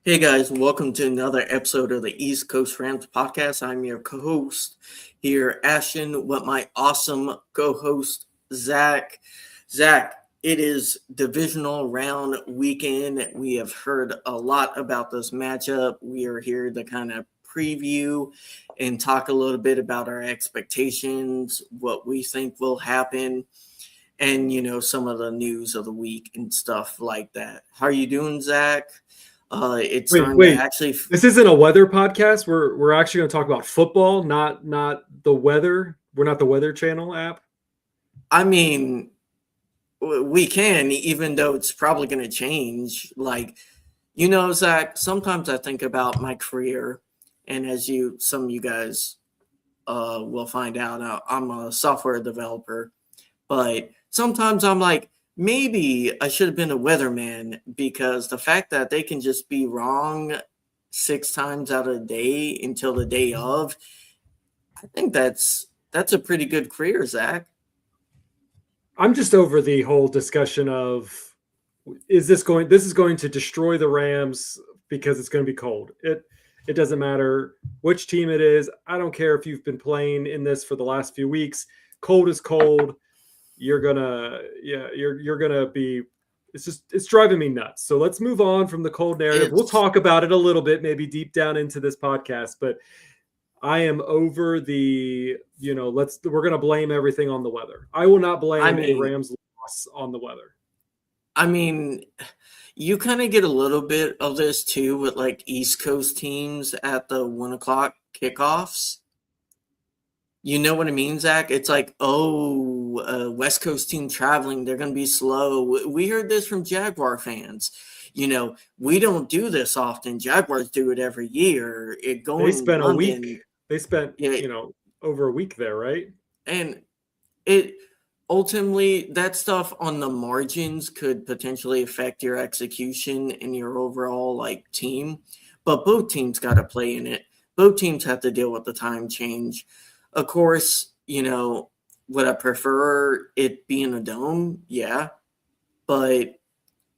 Hey guys, welcome to another episode of the East Coast Rams podcast. I'm your co-host here, Ashton, with my awesome co-host, Zach. Zach, it is divisional round weekend. We have heard a lot about this matchup. We are here to kind of preview and talk a little bit about our expectations, what we think will happen, and, some of the news of the week and stuff like that. How are you doing, Zach? It's Wait, starting to wait. actually. This isn't a weather podcast. We're actually going to talk about football, not the weather. We're not the Weather Channel app. I mean, we can, even though it's probably going to change. Zach. Sometimes I think about my career, and some of you guys will find out, I'm a software developer, but sometimes I'm like, maybe I should have been a weatherman because the fact that they can just be wrong 6 times out of the day until the day of, I think that's a pretty good career, Zach. I'm just over the whole discussion of this is going to destroy the Rams because it's going to be cold. It doesn't matter which team it is. I don't care if you've been playing in this for the last few weeks. Cold is cold. You're gonna be. It's driving me nuts. So let's move on from the cold narrative. We'll talk about it a little bit, maybe deep down into this podcast, but I am over the, we're going to blame everything on the weather. I will not blame a Rams loss on the weather. I mean, you kind of get a little bit of this too with like East Coast teams at the 1:00 kickoffs. You know what I mean, Zach? It's like, West Coast team traveling, they're going to be slow. We heard this from Jaguar fans. We don't do this often. Jaguars do it every year. They spent a week. They spent, over a week there, right? And it ultimately, that stuff on the margins could potentially affect your execution and your overall team. But both teams got to play in it. Both teams have to deal with the time change. Of course, would I prefer it being a dome? Yeah. But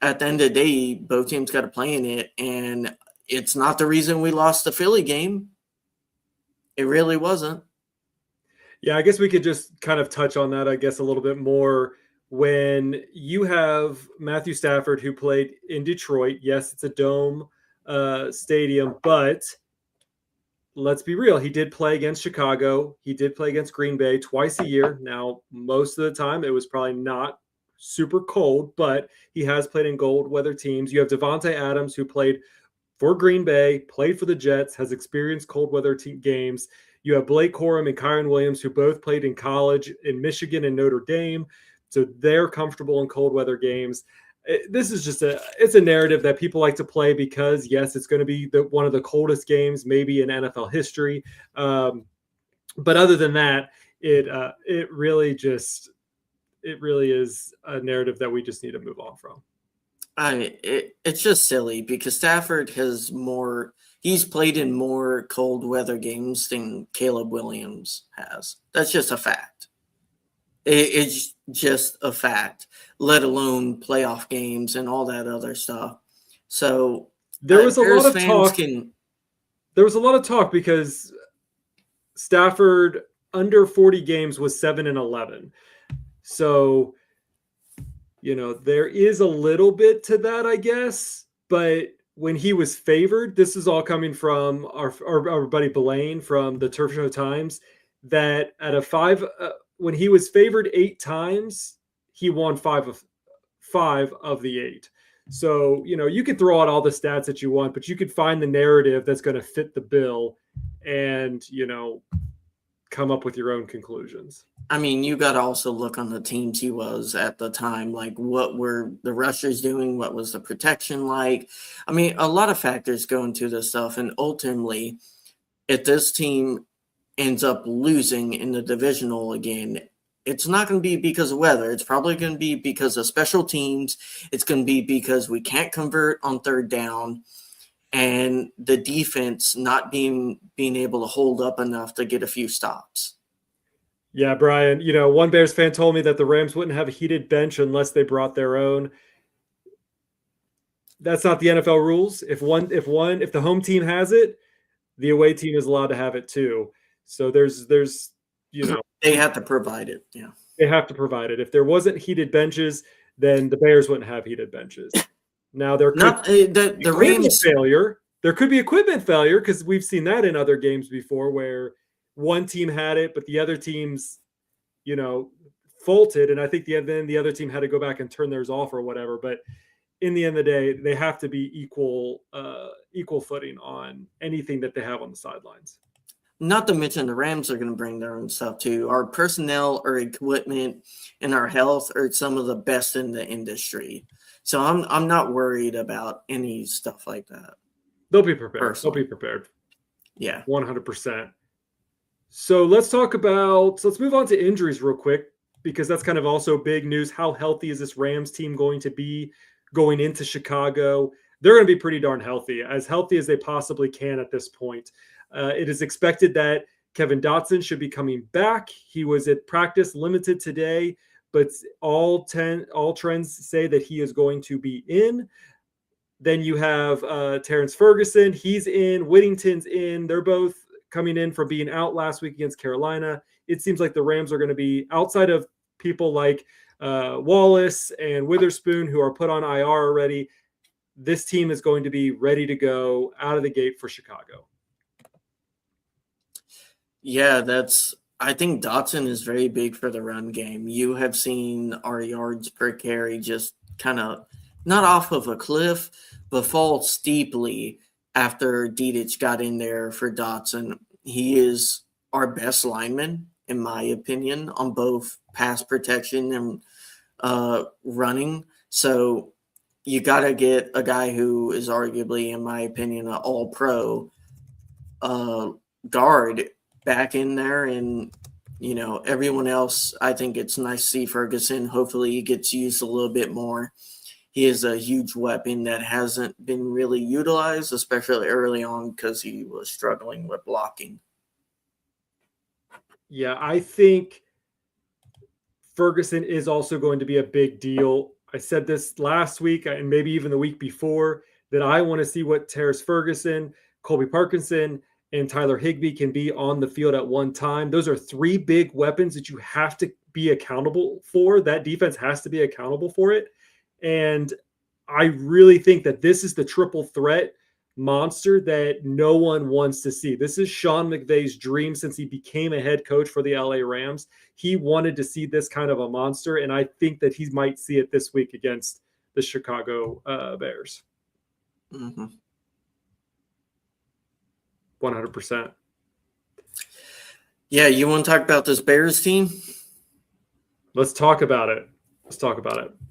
at the end of the day, both teams got to play in it. And it's not the reason we lost the Philly game. It really wasn't. Yeah, I guess we could just kind of touch on that, I guess, a little bit more. When you have Matthew Stafford, who played in Detroit, yes, it's a dome stadium, but let's be real. He did play against Chicago. He did play against Green Bay twice a year. Now, most of the time, it was probably not super cold, but he has played in cold weather teams. You have Devontae Adams, who played for Green Bay, played for the Jets, has experienced cold weather games. You have Blake Corum and Kyron Williams, who both played in college in Michigan and Notre Dame. So they're comfortable in cold weather games. This is just it's a narrative that people like to play because, yes, it's going to be one of the coldest games maybe in NFL history. But other than that, it really is a narrative that we just need to move on from. It's just silly because Stafford he's played in more cold weather games than Caleb Williams has. That's just a fact. It's just a fact, let alone playoff games and all that other stuff. So there was a lot of talk. There was a lot of talk because Stafford under 40 games was 7-11. So, there is a little bit to that, I guess. But when he was favored, this is all coming from our buddy Blaine from the Turf Show Times, that at a when he was favored 8 times, he won 5 of the 8. So, you could throw out all the stats that you want, but you could find the narrative that's going to fit the bill and, come up with your own conclusions. I mean, you got to also look on the teams he was at the time. Like, what were the rushers doing? What was the protection like? I mean, a lot of factors go into this stuff. And ultimately, if this team ends up losing in the divisional again, it's not going to be because of weather. It's probably going to be because of special teams. It's going to be because we can't convert on third down and the defense not being able to hold up enough to get a few stops. Yeah, Brian, one Bears fan told me that the Rams wouldn't have a heated bench unless they brought their own. that's not the NFL rules. If the home team has it, the away team is allowed to have it too. So there's They have to provide it. Yeah. they have to provide it. If there wasn't heated benches, then the Bears wouldn't have heated benches. Now there could Not the Rams failure. There could be equipment failure because we've seen that in other games before where one team had it, but the other teams, faulted, and I think then the other team had to go back and turn theirs off or whatever. But in the end of the day, they have to be equal footing on anything that they have on the sidelines. Not to mention the Rams are going to bring their own stuff too. Our personnel, our equipment, and our health are some of the best in the industry. So I'm not worried about any stuff like that. They'll be prepared. Personally. They'll be prepared. Yeah. 100%. So let's move on to injuries real quick, because that's kind of also big news. How healthy is this Rams team going to be going into Chicago? They're going to be pretty darn healthy as they possibly can at this point. It is expected that Kevin Dotson should be coming back. He was at practice limited today, but all trends say that he is going to be in. Then you have Terrence Ferguson. He's in. Whittington's in. They're both coming in from being out last week against Carolina. It seems like the Rams are going to be, outside of people like Wallace and Witherspoon, who are put on IR already, this team is going to be ready to go out of the gate for Chicago. Yeah, I think Dotson is very big for the run game. You have seen our yards per carry just kind of not off of a cliff, but fall steeply after Dedich got in there for Dotson. He is our best lineman, in my opinion, on both pass protection and running. So you got to get a guy who is arguably, in my opinion, an all-pro guard back in there. And, everyone else, I think it's nice to see Ferguson. Hopefully he gets used a little bit more. He is a huge weapon that hasn't been really utilized, especially early on because he was struggling with blocking. Yeah, I think Ferguson is also going to be a big deal. I said this last week and maybe even the week before that I want to see what Terrence Ferguson, Colby Parkinson, and Tyler Higbee can be on the field at one time. Those are three big weapons that you have to be accountable for. That defense has to be accountable for it. And I really think that this is the triple threat monster that no one wants to see. This is Sean McVay's dream since he became a head coach for the LA Rams. He wanted to see this kind of a monster, and I think that he might see it this week against the Chicago Bears. Mm-hmm. 100%. Yeah, you want to talk about this Bears team? Let's talk about it.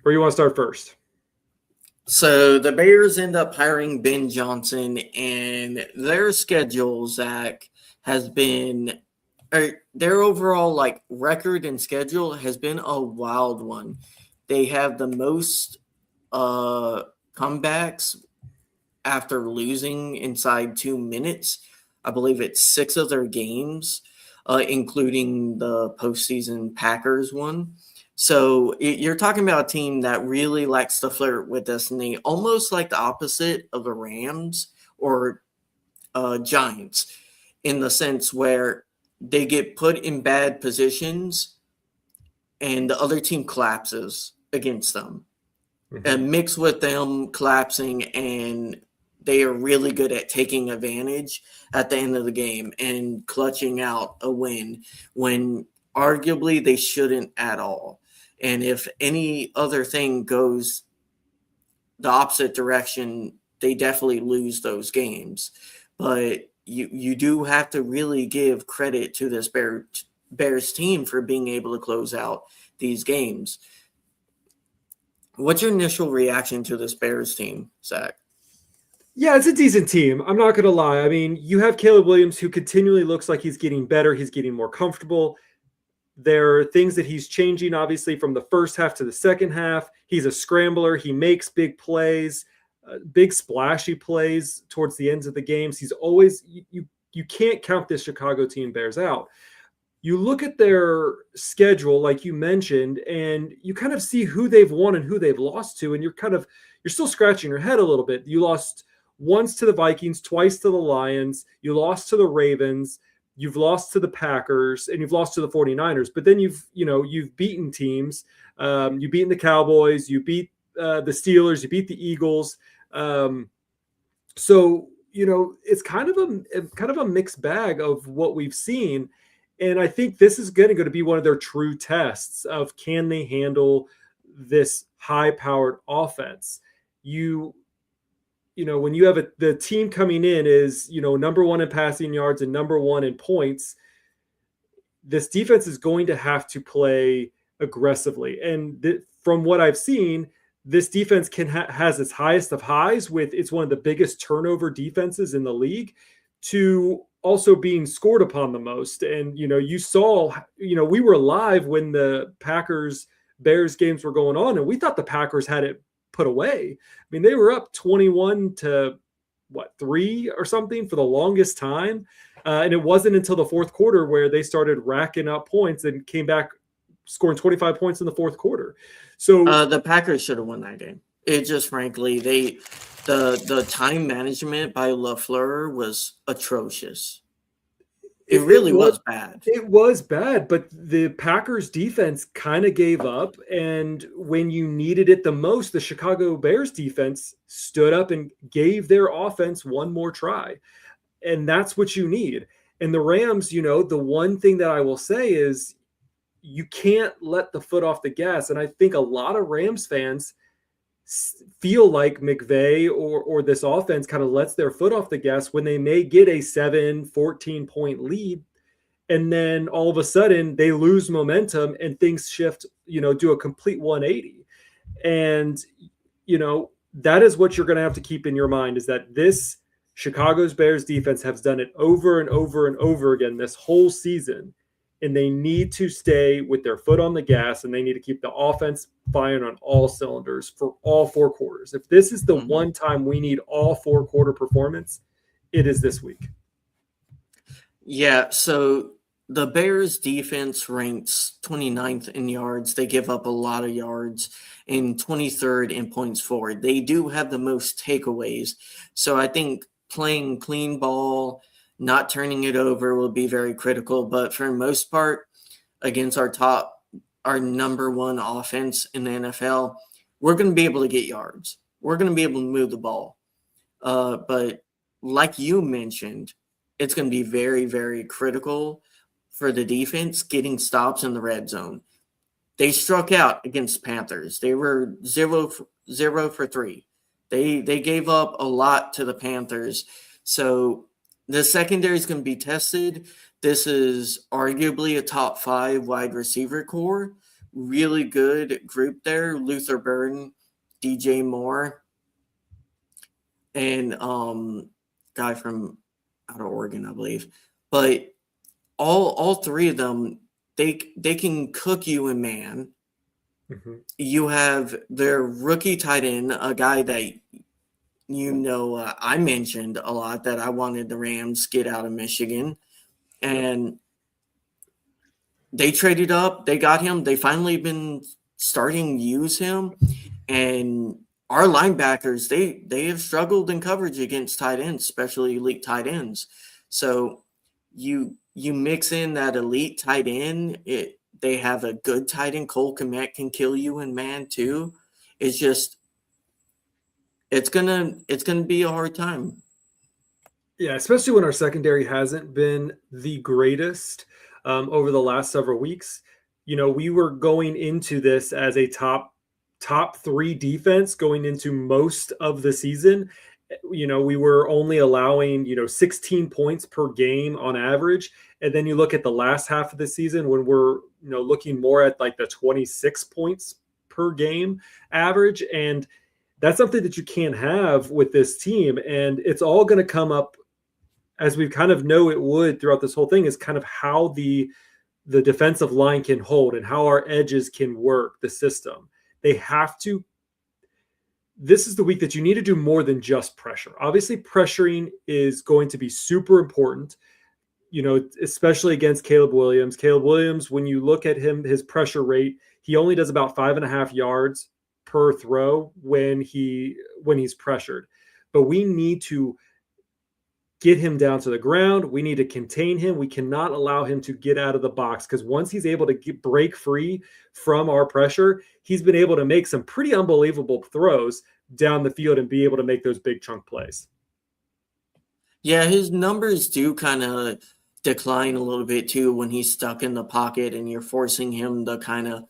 Or you want to start first? So the Bears end up hiring Ben Johnson, and their schedule, Zach, has been their overall record and schedule has been a wild one. They have the most comebacks after losing inside 2 minutes. I believe it's 6 of their games, including the postseason Packers one. So you're talking about a team that really likes to flirt with destiny, almost like the opposite of the Rams or Giants, in the sense where they get put in bad positions and the other team collapses against them. Mm-hmm. And mixed with them collapsing, and they are really good at taking advantage at the end of the game and clutching out a win when arguably they shouldn't at all. And if any other thing goes the opposite direction, they definitely lose those games. But you do have to really give credit to this Bears team for being able to close out these games. What's your initial reaction to this Bears team, Zach? Yeah, it's a decent team. I'm not going to lie. I mean, you have Caleb Williams, who continually looks like he's getting better. He's getting more comfortable. There are things that he's changing, obviously, from the first half to the second half. He's a scrambler. He makes big plays, big splashy plays towards the ends of the games. He's always you can't count this Chicago team Bears out. you look at their schedule, like you mentioned, and you kind of see who they've won and who they've lost to, and you're still scratching your head a little bit. You lost once to the Vikings, twice to the Lions, you lost to the Ravens, you've lost to the Packers, and you've lost to the 49ers. But then you've beaten teams. You've beaten the Cowboys, you beat the Steelers, you beat the Eagles. So it's kind of a mixed bag of what we've seen. And I think this is going to be one of their true tests of, can they handle this high-powered offense? When you have the team coming in is, number one in passing yards and number one in points, this defense is going to have to play aggressively. And from what I've seen, this defense has its highest of highs it's one of the biggest turnover defenses in the league, to also being scored upon the most. And, you saw, we were live when the Packers Bears games were going on, and we thought the Packers had it put away. I mean, they were up 21 to 3 or something for the longest time. And it wasn't until the fourth quarter where they started racking up points and came back scoring 25 points in the fourth quarter. So the Packers should have won that game. It just, frankly, the time management by LaFleur was atrocious. It really was bad. It was bad, but the Packers defense kind of gave up. And when you needed it the most, the Chicago Bears defense stood up and gave their offense one more try. And that's what you need. And the Rams, the one thing that I will say is, you can't let the foot off the gas. And I think a lot of Rams fans feel like McVay or this offense kind of lets their foot off the gas when they may get a 14 point lead. And then all of a sudden they lose momentum and things shift, do a complete 180. And, that is what you're going to have to keep in your mind, is that this Chicago's Bears defense has done it over and over and over again this whole season. And they need to stay with their foot on the gas, and they need to keep the offense firing on all cylinders for all 4 quarters. If this is the one time we need all 4 quarter performance, it is this week. Yeah, so the Bears defense ranks 29th in yards. They give up a lot of yards, and 23rd in points forward. They do have the most takeaways. So I think playing clean ball, not turning it over, will be very critical. But for the most part, against our number one offense in the NFL, we're going to be able to get yards. We're going to be able to move the ball. But like you mentioned, it's going to be very, very critical for the defense getting stops in the red zone. They struck out against Panthers. They were 0 for 3. They gave up a lot to the Panthers. So the secondary is going to be tested. This is arguably a top 5 wide receiver core. Really good group there. Luther Burden, DJ Moore, and guy from out of Oregon, I believe. But all 3 of them, they can cook you in man. Mm-hmm. You have their rookie tight end, a guy that I mentioned a lot that I wanted the Rams get out of Michigan, and they traded up. They got him. They finally been starting to use him, and our linebackers, they have struggled in coverage against tight ends, especially elite tight ends. So you mix in that elite tight end. They have a good tight end. Cole Kmet can kill you in man too. It's just. It's gonna be a hard time. Yeah, especially when our secondary hasn't been the greatest over the last several weeks. We were going into this as a top 3 defense going into most of the season. We were only allowing 16 points per game on average, and then you look at the last half of the season when we're looking more at like the 26 points per game average. And that's something that you can't have with this team. And it's all going to come up, as we kind of know it would throughout this whole thing, is kind of how the defensive line can hold and how our edges can work the system. They have to. This is the week that you need to do more than just pressure. Obviously, pressuring is going to be super important. especially against Caleb Williams. Caleb Williams, when you look at him, his pressure rate, he only does about 5.5 yards per throw when he's pressured. But we need to get him down to the ground. We need to contain him. We cannot allow him to get out of the box, because once he's able to break free from our pressure, he's been able to make some pretty unbelievable throws down the field and be able to make those big chunk plays. Yeah, his numbers do kind of decline a little bit too when he's stuck in the pocket and you're forcing him to kind of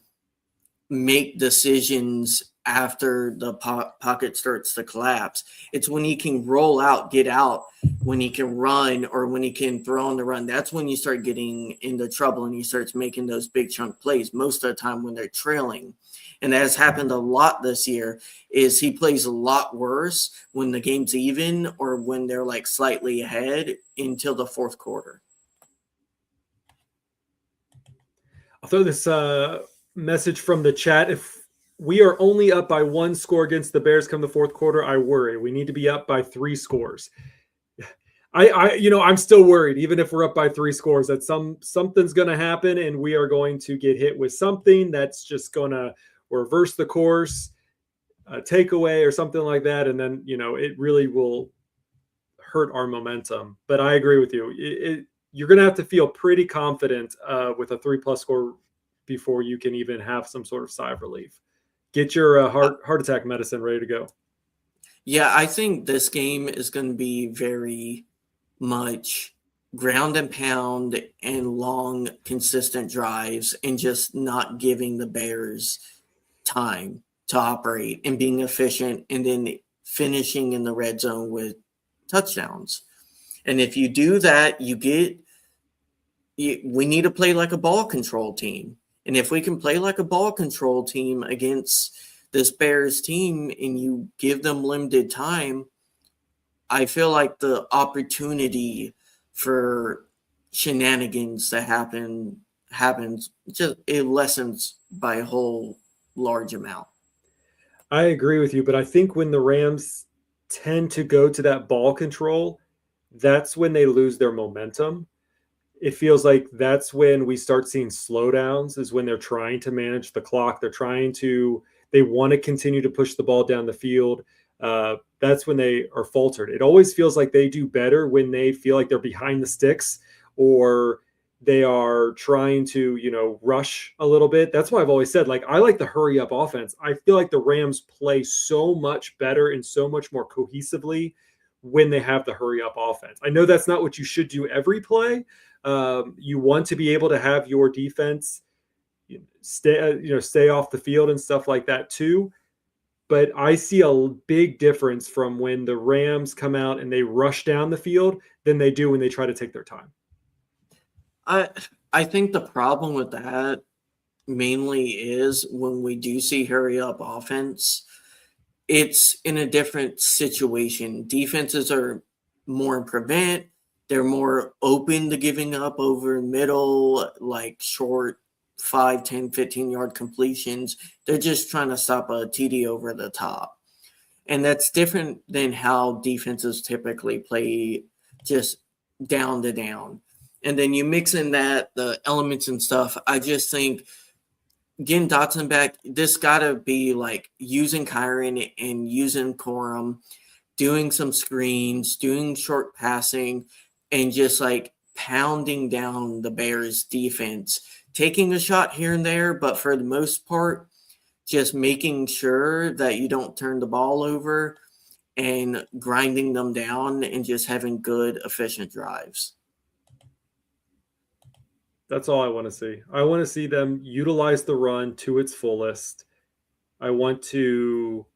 make decisions after the pocket starts to collapse. It's when he can roll out, get out, when he can run, or when he can throw on the run. That's when you start getting into trouble and he starts making those big chunk plays most of the time when they're trailing. And that has happened a lot this year, is he plays a lot worse when the game's even or when they're like slightly ahead until the fourth quarter. I'll throw this message from the chat. If we are only up by 1 score against the Bears come the fourth quarter, I worry. We need to be up by 3 scores. I'm still worried, even if we're up by 3 scores, that something's going to happen and we are going to get hit with something that's just going to reverse the course, a takeaway or something like that. And then, it really will hurt our momentum. But I agree with you. You're going to have to feel pretty confident with a 3+ score before you can even have some sort of sigh of relief. Get your heart attack medicine ready to go. Yeah, I think this game is going to be very much ground and pound and long, consistent drives and just not giving the Bears time to operate and being efficient and then finishing in the red zone with touchdowns. And if you do that, we need to play like a ball control team. And if we can play like a ball control team against this Bears team and you give them limited time, I feel like the opportunity for shenanigans to happens, just it lessens by a whole large amount. I agree with you, but I think when the Rams tend to go to that ball control, that's when they lose their momentum. It feels like that's when we start seeing slowdowns, is when they're trying to manage the clock. They want to continue to push the ball down the field. That's when they are faltered. It always feels like they do better when they feel like they're behind the sticks or they are trying to, rush a little bit. That's why I've always said, I like the hurry up offense. I feel like the Rams play so much better and so much more cohesively when they have the hurry up offense. I know that's not what you should do every play. You want to be able to have your defense stay off the field and stuff like that too. But I see a big difference from when the Rams come out and they rush down the field than they do when they try to take their time. I think the problem with that mainly is when we do see hurry up offense, it's in a different situation. Defenses are more in prevent. They're more open to giving up over middle, like short 5, 10, 15-yard completions. They're just trying to stop a TD over the top. And that's different than how defenses typically play, just down to down. And then you mix in the elements and stuff. I just think getting Dotson back, this got to be like using Kyron and using Corum, doing some screens, doing short passing, and just like pounding down the Bears defense, taking a shot here and there, but for the most part, just making sure that you don't turn the ball over and grinding them down and just having good, efficient drives. That's all I want to see. I want to see them utilize the run to its fullest. I want to,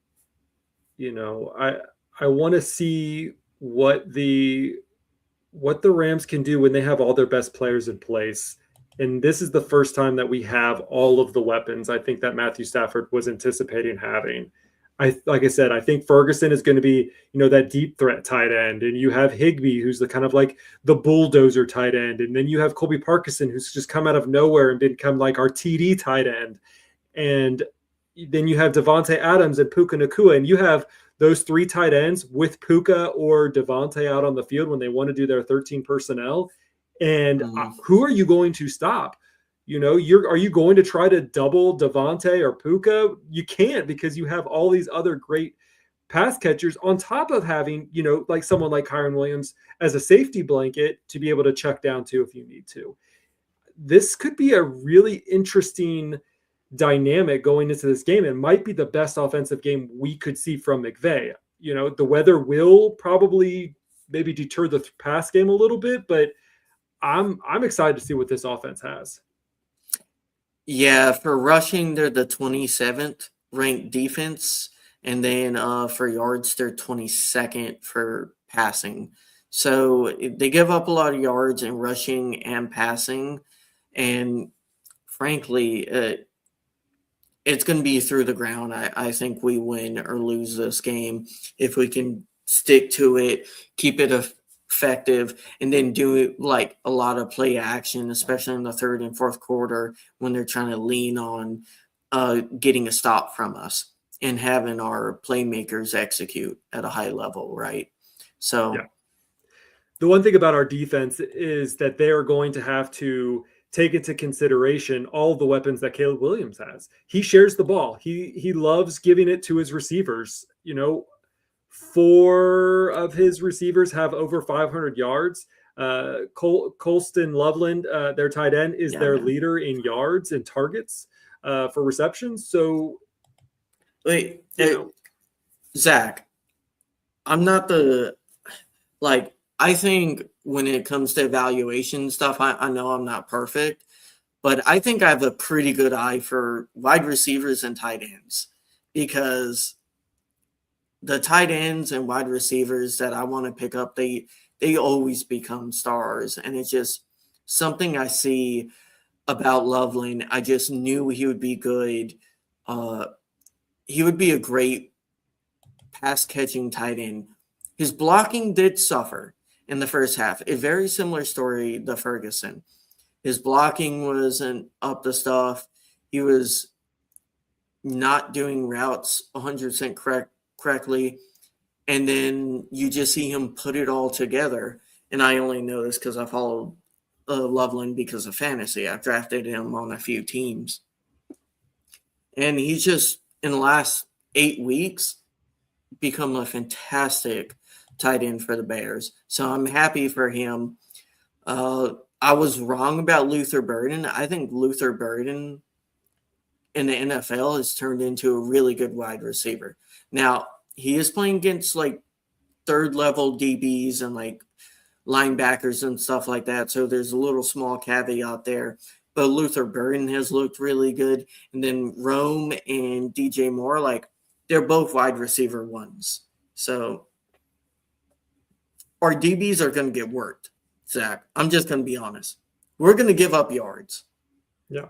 I want to see what the Rams can do when they have all their best players in place. And this is the first time that we have all of the weapons I think that Matthew Stafford was anticipating having. Like I said, I think Ferguson is going to be, that deep threat tight end. And you have Higbee, who's the kind of like the bulldozer tight end. And then you have Colby Parkinson, who's just come out of nowhere and become like our TD tight end. And then you have Devontae Adams and Puka Nacua. And you have those 3 tight ends with Puka or Devontae out on the field when they want to do their 13 personnel. And Mm. who are you going to stop? Are you going to try to double Devontae or Puka? You can't, because you have all these other great pass catchers on top of having, like someone like Kyron Williams as a safety blanket to be able to check down to if you need to. This could be a really interesting dynamic going into this game. It might be the best offensive game we could see from McVay. The weather will probably maybe deter the pass game a little bit, but I'm excited to see what this offense has. Yeah, for rushing, they're the 27th ranked defense, and then for yards, they're 22nd for passing. So they give up a lot of yards in rushing and passing, and frankly, it's going to be through the ground. I think we win or lose this game if we can stick to it, keep it effective, and then do like a lot of play action, especially in the third and fourth quarter when they're trying to lean on getting a stop from us and having our playmakers execute at a high level, right? So, Yeah. The one thing about our defense is that they are going to have to take into consideration all the weapons that Caleb Williams has. He shares the ball. He loves giving it to his receivers. 4 of his receivers have over 500 yards. Colston Loveland, their tight end, is yeah, their man. leader in yards and targets for receptions. So, Wait, Zach, I'm not I think when it comes to evaluation stuff, I know I'm not perfect, but I think I have a pretty good eye for wide receivers and tight ends, because the tight ends and wide receivers that I want to pick up, they always become stars. And it's just something I see about Loveland. I just knew he would be good. He would be a great pass catching tight end. His blocking did suffer in the first half. A very similar story to Ferguson. His blocking wasn't up to stuff. He was not doing routes 100% correctly. And then you just see him put it all together. And I only know this because I followed Loveland because of fantasy. I've drafted him on a few teams. And he's just, in the last 8 weeks, become a fantastic tight end for the Bears. So I'm happy for him. I was wrong about Luther Burden. I think Luther Burden in the NFL has turned into a really good wide receiver. Now, he is playing against like third level DBs and like linebackers and stuff like that. So there's a little small caveat there. But Luther Burden has looked really good. And then Rome and DJ Moore, like, they're both wide receiver ones. So our DBs are going to get worked, Zach. I'm just going to be honest. We're going to give up yards. Yeah.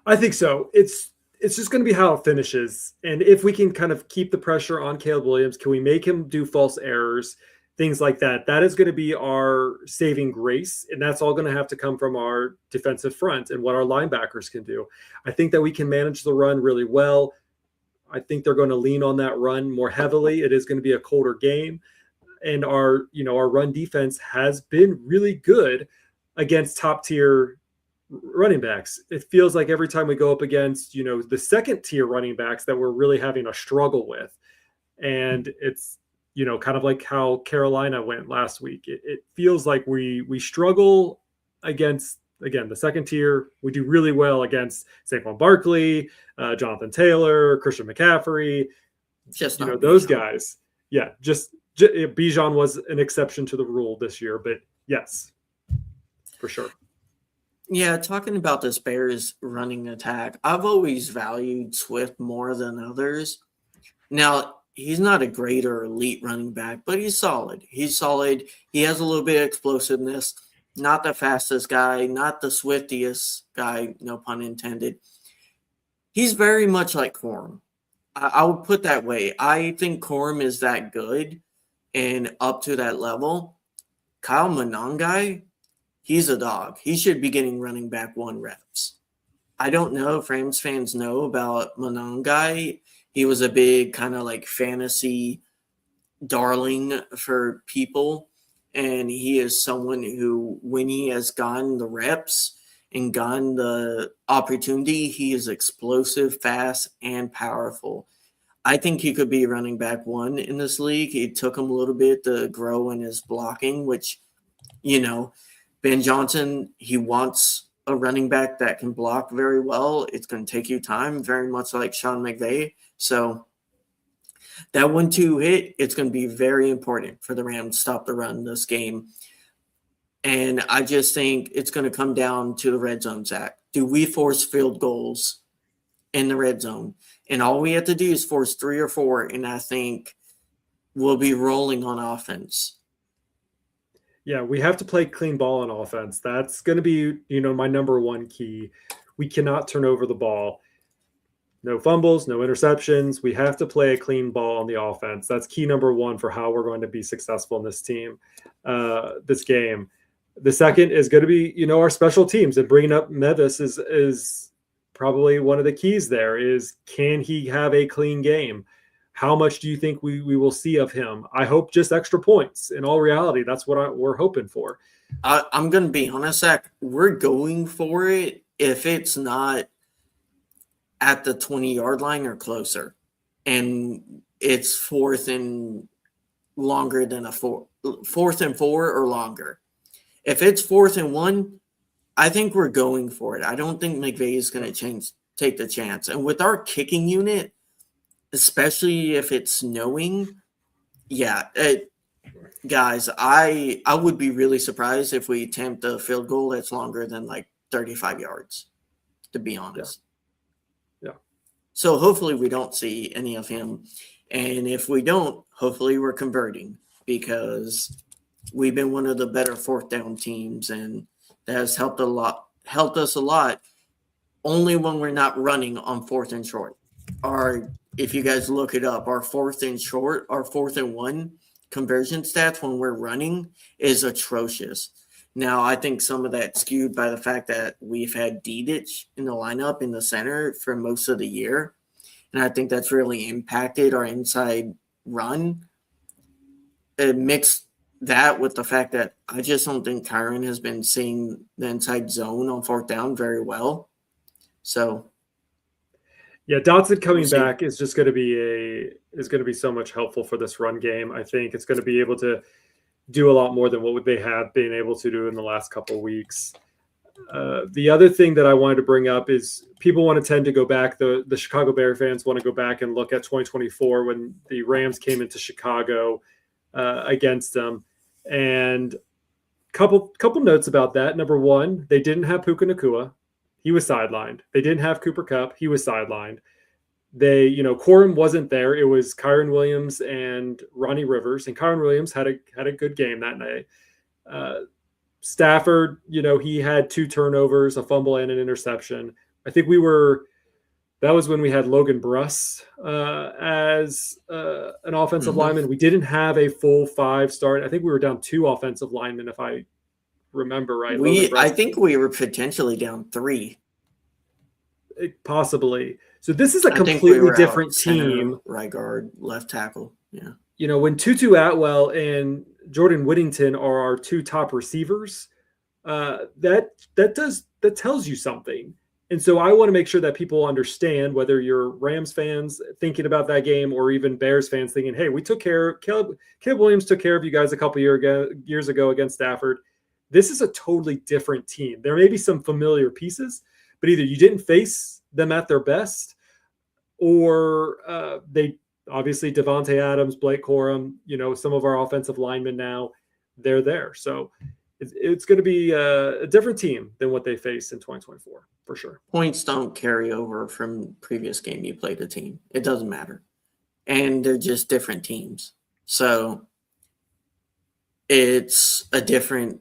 I think so. It's just going to be how it finishes. And if we can kind of keep the pressure on Caleb Williams, can we make him do false errors, things like that? That is going to be our saving grace. And that's all going to have to come from our defensive front and what our linebackers can do. I think that we can manage the run really well. I think they're going to lean on that run more heavily. It is going to be a colder game. And our run defense has been really good against top tier running backs. It feels like every time we go up against, the second tier running backs that we're really having a struggle with. And it's, kind of like how Carolina went last week. It feels like we struggle against, again, the second tier. We do really well against Saquon Barkley, Jonathan Taylor, Christian McCaffrey, Just not those Bijan. guys. Yeah, just Bijan was an exception to the rule this year, but yes, for sure. Yeah, talking about this Bears running attack, I've always valued Swift more than others. Now, he's not a great or elite running back, but he's solid. He's solid. He has a little bit of explosiveness. Not the fastest guy, not the swiftiest guy, no pun intended. He's very much like Corum. I would put that way. I think Corum is that good and up to that level. Kyle Monangai, he's a dog. He should be getting running back 1 reps. I don't know if Rams fans know about Monangai. He was a big kind of like fantasy darling for people. And he is someone who, when he has gotten the reps and gotten the opportunity, he is explosive, fast, and powerful. I think he could be running back one in this league. It took him a little bit to grow in his blocking, which, Ben Johnson, he wants a running back that can block very well. It's going to take you time, very much like Sean McVay. So that 1-2 hit, it's going to be very important for the Rams to stop the run this game. And I just think it's going to come down to the red zone, Zach. Do we force field goals in the red zone? And all we have to do is force 3 or 4, and I think we'll be rolling on offense. Yeah, we have to play clean ball on offense. That's going to be, my number one key. We cannot turn over the ball. No fumbles, no interceptions. We have to play a clean ball on the offense. That's key number one for how we're going to be successful in this game. The second is going to be, our special teams, and bringing up Mevis is probably one of the keys there. Is, can he have a clean game? How much do you think we will see of him? I hope just extra points. In all reality, that's what we're hoping for. I'm going to be honest, Zach. We're going for it if it's not at the 20-yard line or closer, and it's fourth and longer than fourth and 4 or longer. If it's 4th and 1, I think we're going for it. I don't think McVay is going to take the chance. And with our kicking unit, especially if it's snowing, guys, I would be really surprised if we attempt a field goal that's longer than like 35 yards, to be honest. Yeah. So hopefully we don't see any of him. And if we don't, hopefully we're converting, because we've been one of the better fourth down teams, and that has helped us a lot, only when we're not running on 4th and short. If you guys look it up, our 4th and short, our 4th and 1 conversion stats when we're running is atrocious. Now, I think some of that skewed by the fact that we've had Dedich in the lineup in the center for most of the year. And I think that's really impacted our inside run. It mixed that with the fact that I just don't think Kyron has been seeing the inside zone on 4th down very well. So, yeah, Dotson coming back is just going to be so much helpful for this run game. I think it's going to be able to do a lot more than what they have been able to do in the last couple of weeks. The other thing that I wanted to bring up is people want to tend to go back. The Chicago Bear fans want to go back and look at 2024 when the Rams came into Chicago against them. And couple notes about that. Number one, they didn't have Puka Nacua. He was sidelined. They didn't have Cooper Kupp. He was sidelined. Corum wasn't there. It was Kyron Williams and Ronnie Rivers, and Kyron Williams had a good game that night. Stafford, he had 2 turnovers, a fumble and an interception. I think that was when we had Logan Bruss as an offensive lineman. We didn't have a full 5 start. I think we were down 2 offensive linemen, if I remember right. I think we were potentially down 3. Possibly. So this is a completely different team. Right guard, left tackle. Yeah. When Tutu Atwell and Jordan Whittington are our 2 top receivers, that tells you something. And so I want to make sure that people understand, whether you're Rams fans thinking about that game or even Bears fans thinking, hey, Caleb Williams took care of you guys a couple years ago against Stafford. This is a totally different team. There may be some familiar pieces, but either you didn't face them at their best, or they obviously Devontae Adams, Blake Corum, some of our offensive linemen now, they're there. So it's going to be a different team than what they face in 2024, for sure. Points don't carry over from previous game you played a team. It doesn't matter. And they're just different teams. So it's a different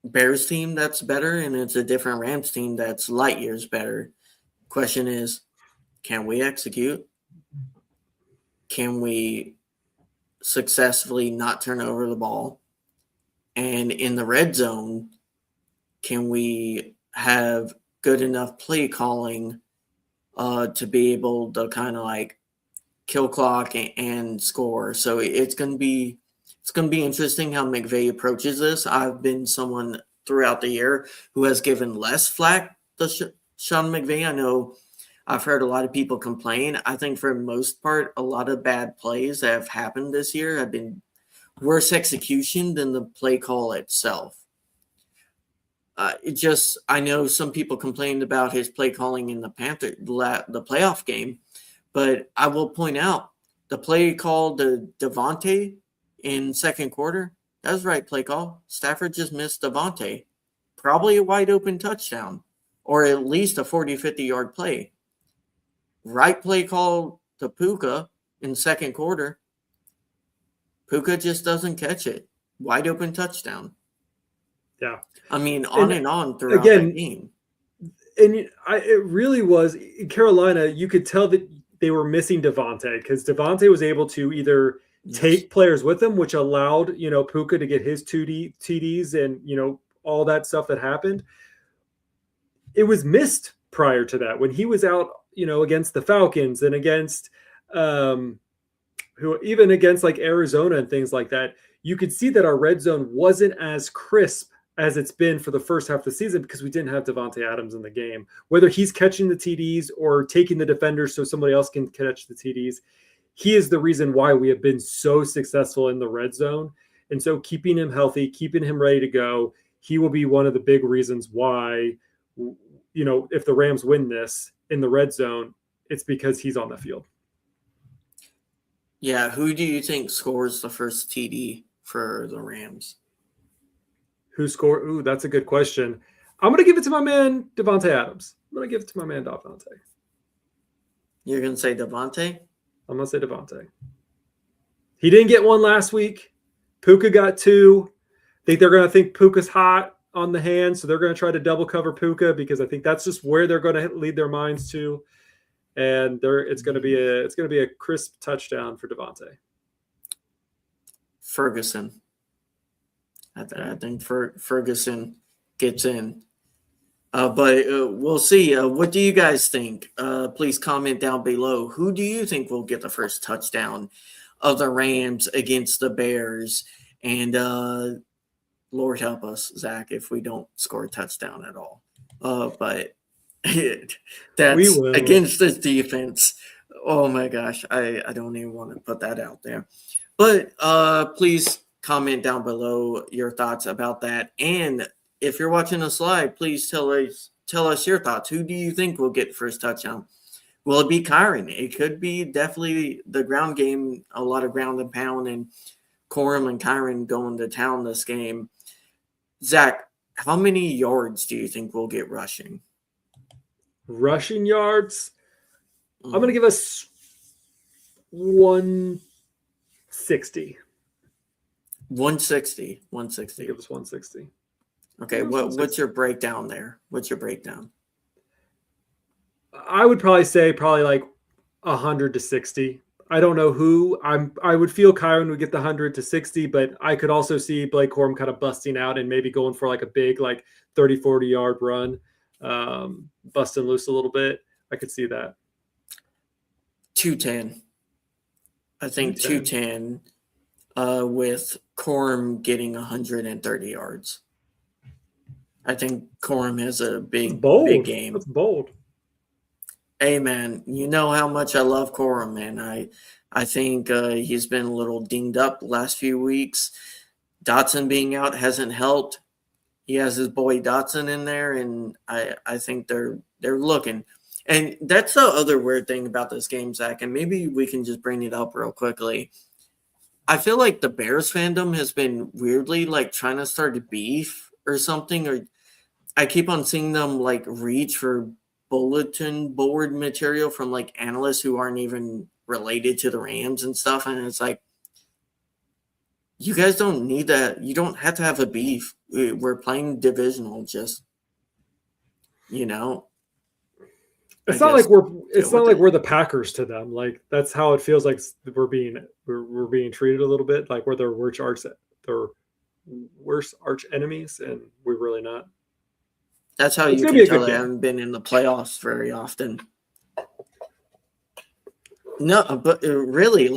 Bears team that's better, and it's a different Rams team that's light years better. Question is, can we execute? Can we successfully not turn over the ball? And in the red zone, can we have good enough play calling to be able to kind of like kill clock and score? So it's going to be It's going to be interesting how McVay approaches this. I've been someone throughout the year who has given less flack to Sean McVay. I know I've heard a lot of people complain. I think for the most part, a lot of bad plays that have happened this year have been worse execution than the play call itself. I know some people complained about his play calling in the playoff game, but I will point out the play call to Devontae in second quarter, that was the right play call. Stafford just missed Devontae. Probably a wide open touchdown, or at least a 40, 50-yard play. Right play call to Puka in second quarter. Puka just doesn't catch it. Wide open touchdown. Yeah. I mean, on and on throughout the game. And it really was in Carolina. You could tell that they were missing Devontae because Devontae was able to either take players with him, which allowed, Puka to get his 2 TDs and, all that stuff that happened. It was missed prior to that when he was out, against the Falcons and against even against like Arizona and things like that. You could see that our red zone wasn't as crisp as it's been for the first half of the season because we didn't have Devontae Adams in the game. Whether he's catching the TDs or taking the defenders so somebody else can catch the TDs, he is the reason why we have been so successful in the red zone. And so keeping him healthy, keeping him ready to go, he will be one of the big reasons why, if the Rams win this in the red zone, it's because he's on the field. Yeah, who do you think scores the first TD for the Rams? Who scored? Ooh, that's a good question. I'm going to give it to my man, Devontae Adams. I'm going to give it to my man, Devontae. You're going to say Devontae? I'm going to say Devontae. He didn't get one last week. Puka got 2. I think they're going to think Puka's hot on the hand, so they're going to try to double cover Puka because I think that's just where they're going to lead their minds to. And it's going to be a crisp touchdown for Devontae. Ferguson. I think Ferguson gets in. But we'll see. What do you guys think? Please comment down below. Who do you think will get the first touchdown of the Rams against the Bears? And Lord help us, Zach, if we don't score a touchdown at all. But that's against this defense. Oh, my gosh. I don't even want to put that out there. But please comment down below your thoughts about that. And if you're watching us live, please tell us your thoughts. Who do you think will get first touchdown? Will it be Kyron? It could be definitely the ground game, a lot of ground and pound, and Corum and Kyron going to town this game. Zach, how many yards do you think we'll get rushing? Rushing yards? I'm going to give us 160. 160. Give us 160. Okay, what's your breakdown there? What's your breakdown? I would probably say like 100 to 60. I don't know who. I would feel Kyron would get the 100 to 60, but I could also see Blake Corum kind of busting out and maybe going for like a big 30, 40 yard run, busting loose a little bit. I could see that. 210. I think 210 with Corum getting 130 yards. I think Corum has a big game. That's bold. Hey, man, you know how much I love Corum, man. I think he's been a little dinged up the last few weeks. Dotson being out hasn't helped. He has his boy Dotson in there, and I think they're looking. And that's the other weird thing about this game, Zach, and maybe we can just bring it up real quickly. I feel like the Bears fandom has been weirdly trying to start a beef or something, or I keep on seeing them reach for bulletin board material from analysts who aren't even related to the Rams and stuff. And it's you guys don't need that. You don't have to have a beef. We're playing divisional, just, It's not like we're the Packers to them. That's how it feels like we're being treated a little bit like we're their worst arch enemies, and we're really not. That's how you can tell they haven't been in the playoffs very often. No, but really,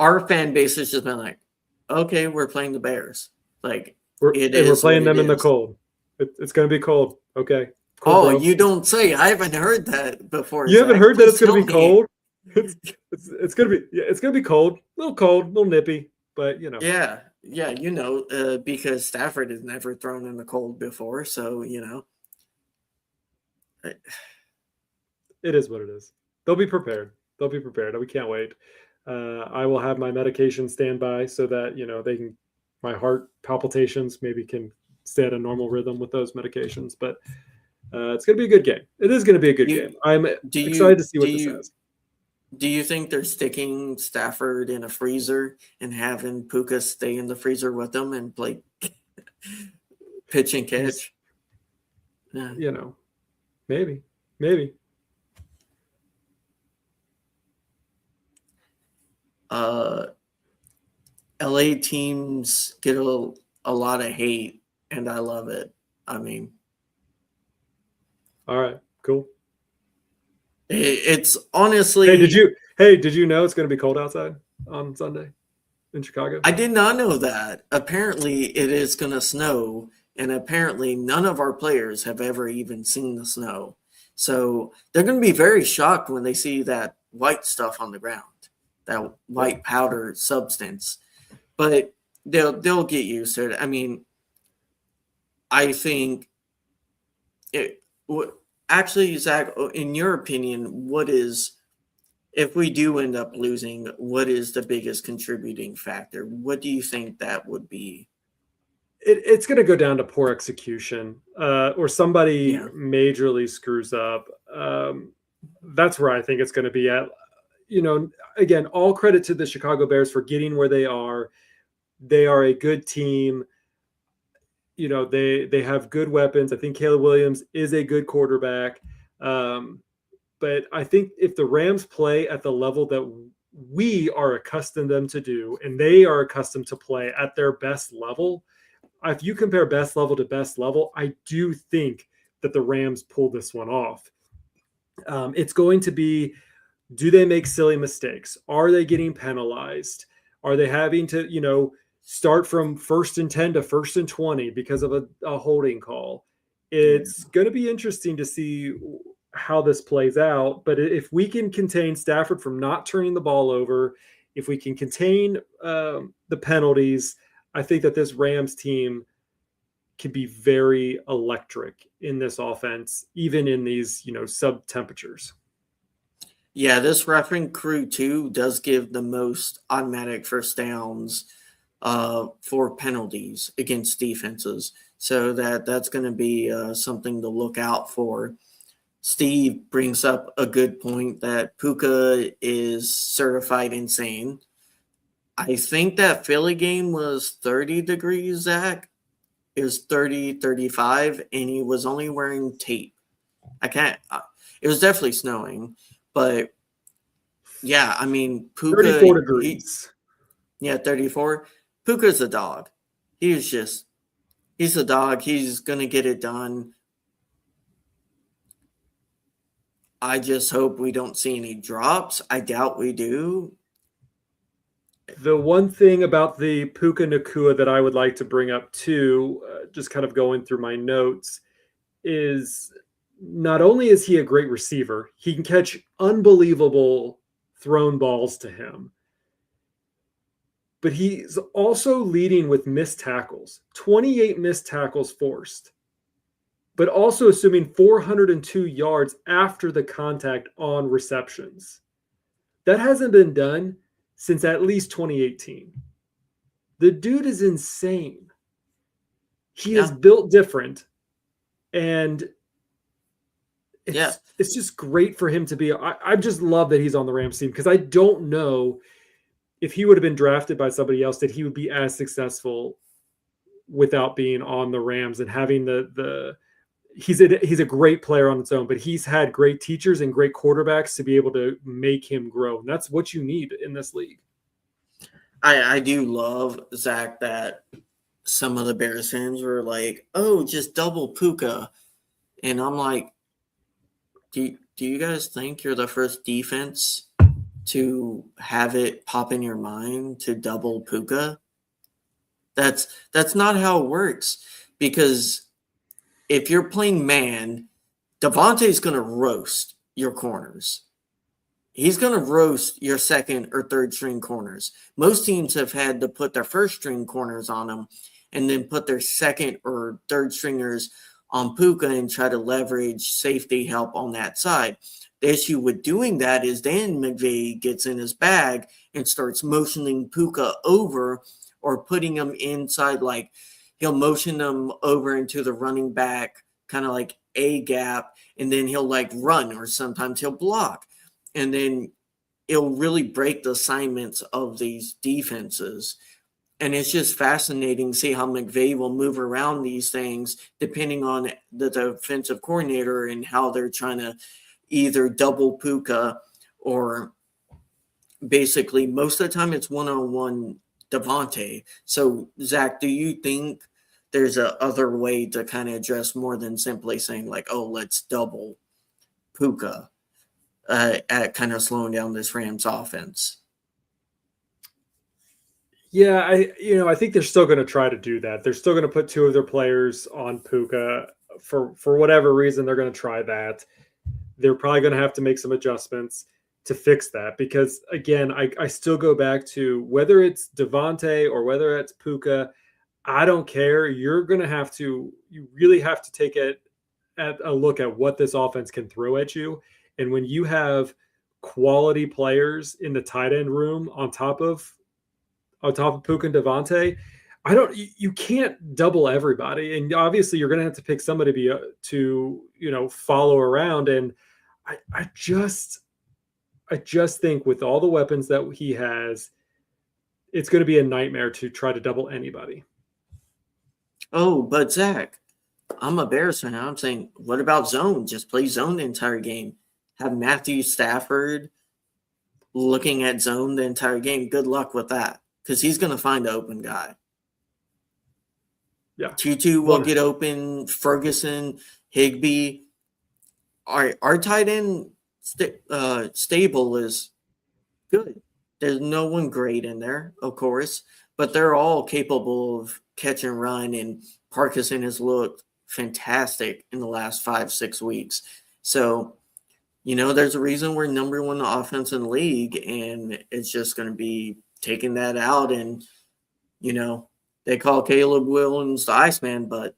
our fan base has just been like, okay, we're playing the Bears. Like, we're playing them in the cold. It's going to be cold. Okay. Cool, oh, bro. you don't say. I haven't heard that before. You haven't Zach. heard that Please it's going to tell be me. cold? It's going to be, yeah, it's going to be cold, a little nippy, but you know. Yeah, yeah, because Stafford has never thrown in the cold before, so It is what it is. They'll be prepared. We can't wait. I will have my medication standby so that they can, my heart palpitations maybe can stay at a normal rhythm with those medications. But it's going to be a good game. It is going to be a good game. I'm excited to see what this has. Do you think they're sticking Stafford in a freezer and having Puka stay in the freezer with them and play pitch and catch? Yeah. Maybe. LA teams get a lot of hate, and I love it. I mean, all right, cool. It's honestly. Hey, did you know it's going to be cold outside on Sunday in Chicago? I did not know that. Apparently, it is going to snow, and apparently, none of our players have ever even seen the snow. So they're going to be very shocked when they see that white stuff on the ground, that white powder substance. But they'll get used to it. I mean, I think actually, Zach, in your opinion, if we do end up losing, what is the biggest contributing factor? What do you think that would be? It's going to go down to poor execution, or somebody majorly screws up. That's where I think it's going to be at. Again, all credit to the Chicago Bears for getting where they are. They are a good team. They have good weapons. I think Caleb Williams is a good quarterback. But I think if the Rams play at the level that we are accustomed them to do, and they are accustomed to play at their best level, if you compare best level to best level, I do think that the Rams pull this one off. It's going to be, do they make silly mistakes? Are they getting penalized? Are they having to, start from 1st and 10 to 1st and 20 because of a holding call? It's going to be interesting to see how this plays out. But if we can contain Stafford from not turning the ball over, if we can contain the penalties, I think that this Rams team can be very electric in this offense, even in these, sub temperatures. Yeah, this refereeing crew too does give the most automatic first downs for penalties against defenses. So that's going to be something to look out for. Steve brings up a good point that Puka is certified insane. I think that Philly game was 30 degrees, Zach. It was 30, 35, and he was only wearing tape. It was definitely snowing, but yeah, I mean, Puka. 34 degrees. 34. Puka's a dog. He's a dog. He's going to get it done. I just hope we don't see any drops. I doubt we do. The one thing about the Puka Nacua that I would like to bring up too, just kind of going through my notes, is not only is he a great receiver, he can catch unbelievable thrown balls to him, but he's also leading with missed tackles, 28 missed tackles forced, but also assuming 402 yards after the contact on receptions. That hasn't been done since at least 2018. The dude is insane. He is built different, and it's just great for him to be. I just love that he's on the Rams team, because I don't know if he would have been drafted by somebody else that he would be as successful without being on the Rams and having he's a great player on its own, but he's had great teachers and great quarterbacks to be able to make him grow. And that's what you need in this league. I do love, Zach, that some of the Bears fans were like, oh, just double Puka. And I'm like, do you guys think you're the first defense to have it pop in your mind to double Puka. That's not how it works, because if you're playing man, Devontae's going to roast your corners. He's going to roast your second or third string corners. Most teams have had to put their first string corners on him and then put their second or third stringers on Puka and try to leverage safety help on that side. The issue with doing that is then McVay gets in his bag and starts motioning Puka over or putting him inside, like he'll motion him over into the running back, kind of like a gap, and then he'll like run, or sometimes he'll block. And then it'll really break the assignments of these defenses. And it's just fascinating to see how McVay will move around these things depending on the defensive coordinator and how they're trying to either double Puka or basically most of the time it's one-on-one Devontae. So, Zach, do you think there's a other way to kind of address more than simply saying like, oh, let's double Puka at kind of slowing down this Rams offense? Yeah, I think they're still going to try to do that. They're still going to put two of their players on Puka for whatever reason. They're going to try that. They're probably going to have to make some adjustments to fix that, because again, I still go back to whether it's Devontae or whether it's Puka, I don't care. You really have to take a look at what this offense can throw at you. And when you have quality players in the tight end room on top of Puka and Devontae, you can't double everybody. And obviously you're going to have to pick somebody to follow around. And I just think with all the weapons that he has, it's going to be a nightmare to try to double anybody. Oh, but Zach, I'm a Bears fan. I'm saying, what about zone? Just play zone the entire game. Have Matthew Stafford looking at zone the entire game. Good luck with that, because he's going to find an open guy. Yeah. Tutu will get open. Ferguson, Higbee. Our tight end stable is good. There's no one great in there, of course, but they're all capable of catch and run, and Parkinson has looked fantastic in the last 5-6 weeks. So, there's a reason we're number one offense in the league, and it's just going to be taking that out. And, they call Caleb Williams the Iceman, but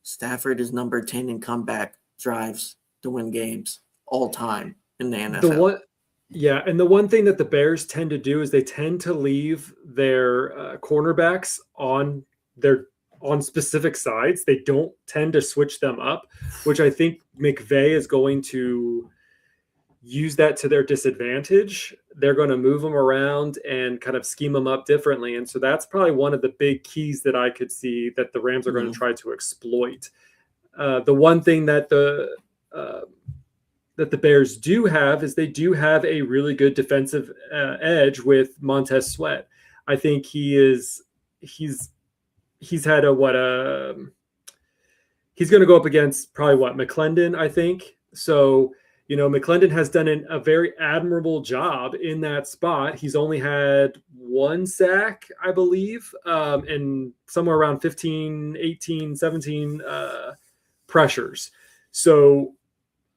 Stafford is number 10 in comeback drives to win games all time in the NFL. And the one thing that the Bears tend to do is they tend to leave their cornerbacks on specific sides. They don't tend to switch them up, which I think McVay is going to use that to their disadvantage. They're going to move them around and kind of scheme them up differently. And so that's probably one of the big keys that I could see that the Rams are going to try to exploit. The one thing that the Bears do have is they do have a really good defensive edge with Montez Sweat. I think he's had he's going to go up against probably McClendon, I think. So, McClendon has done a very admirable job in that spot. He's only had one sack, I believe, and somewhere around 15, 18, 17 pressures. So,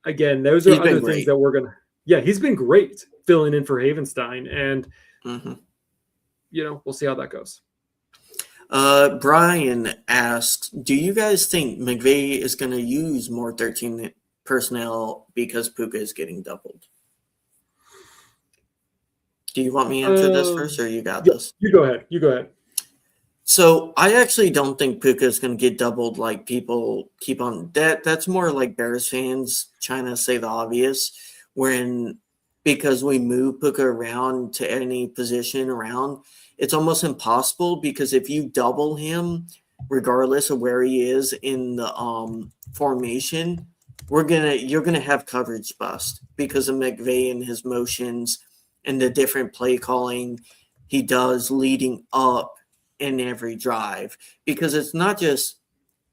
again, those are other things that we're going to – yeah, he's been great filling in for Havenstein. And, we'll see how that goes. Brian asks, do you guys think McVay is going to use more 13 personnel because Puka is getting doubled? Do you want me to answer this first, or you got this? You go ahead. So I actually don't think Puka is going to get doubled like people keep on. That's more like Bears fans trying to say the obvious, because we move Puka around to any position around, it's almost impossible, because if you double him, regardless of where he is in the formation, you're gonna have coverage bust because of McVay and his motions and the different play calling he does leading up in every drive. Because it's not just,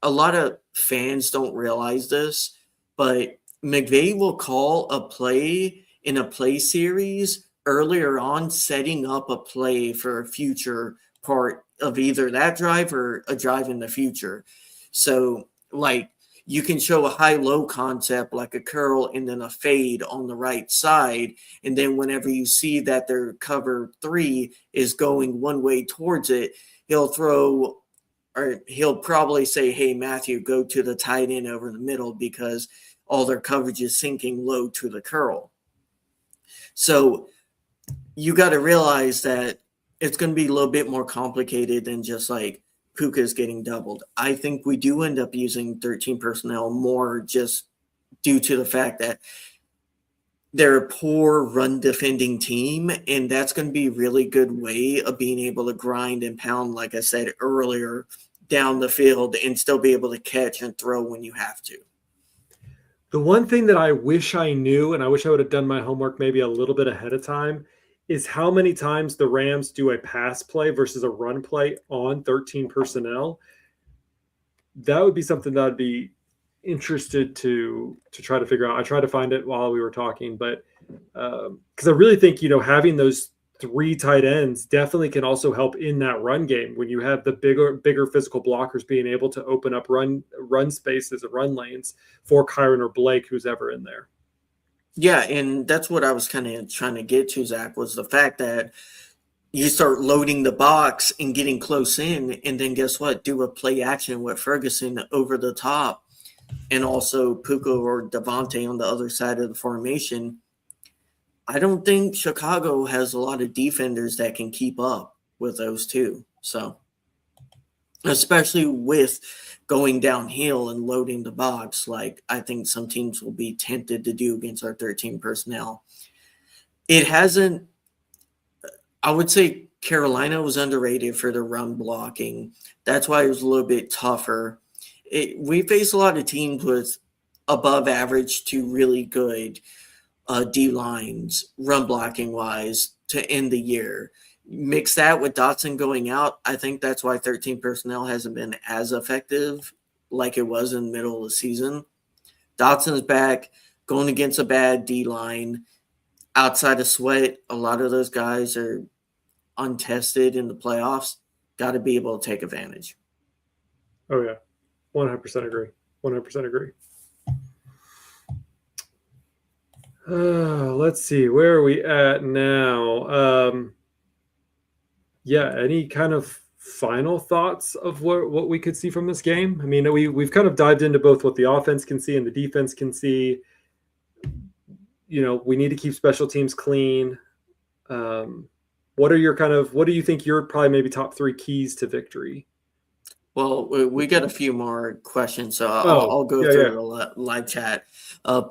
a lot of fans don't realize this, but McVay will call a play in a play series earlier on setting up a play for a future part of either that drive or a drive in the future. So, like, you can show a high-low concept like a curl and then a fade on the right side. And then whenever you see that their cover 3 is going one way towards it, he'll throw, or he'll probably say, hey, Matthew, go to the tight end over the middle because all their coverage is sinking low to the curl. So you got to realize that it's going to be a little bit more complicated than just like Puka's getting doubled. I think we do end up using 13 personnel more just due to the fact that they're a poor run defending team, and that's going to be a really good way of being able to grind and pound, like I said earlier, down the field and still be able to catch and throw when you have to. The one thing that I wish I knew, and I wish I would have done my homework maybe a little bit ahead of time, is how many times the Rams do a pass play versus a run play on 13 personnel. That would be something that I'd be interested to try to figure out. I tried to find it while we were talking, but because I really think, having those 3 tight ends definitely can also help in that run game when you have the bigger physical blockers being able to open up run spaces and run lanes for Kyron or Blake, who's ever in there. Yeah, and that's what I was kind of trying to get to, Zach, was the fact that you start loading the box and getting close in, and then guess what? Do a play action with Ferguson over the top, and also Puka or Devontae on the other side of the formation. I don't think Chicago has a lot of defenders that can keep up with those two. So, especially with going downhill and loading the box, like I think some teams will be tempted to do against our 13 personnel. It hasn't, I would say Carolina was underrated for the run blocking. That's why it was a little bit tougher. We face a lot of teams with above average to really good D-lines, run blocking wise, to end the year. Mix that with Dotson going out, I think that's why 13 personnel hasn't been as effective like it was in the middle of the season. Dotson's back, going against a bad D-line. Outside of Sweat, a lot of those guys are untested in the playoffs. Got to be able to take advantage. Oh, yeah. 100% agree. 100% agree. Let's see. Where are we at now? Any kind of final thoughts of what we could see from this game? I mean, we've kind of dived into both what the offense can see and the defense can see. We need to keep special teams clean. What do you think your probably maybe top 3 keys to victory? Well, we got a few more questions, so I'll go through the live chat.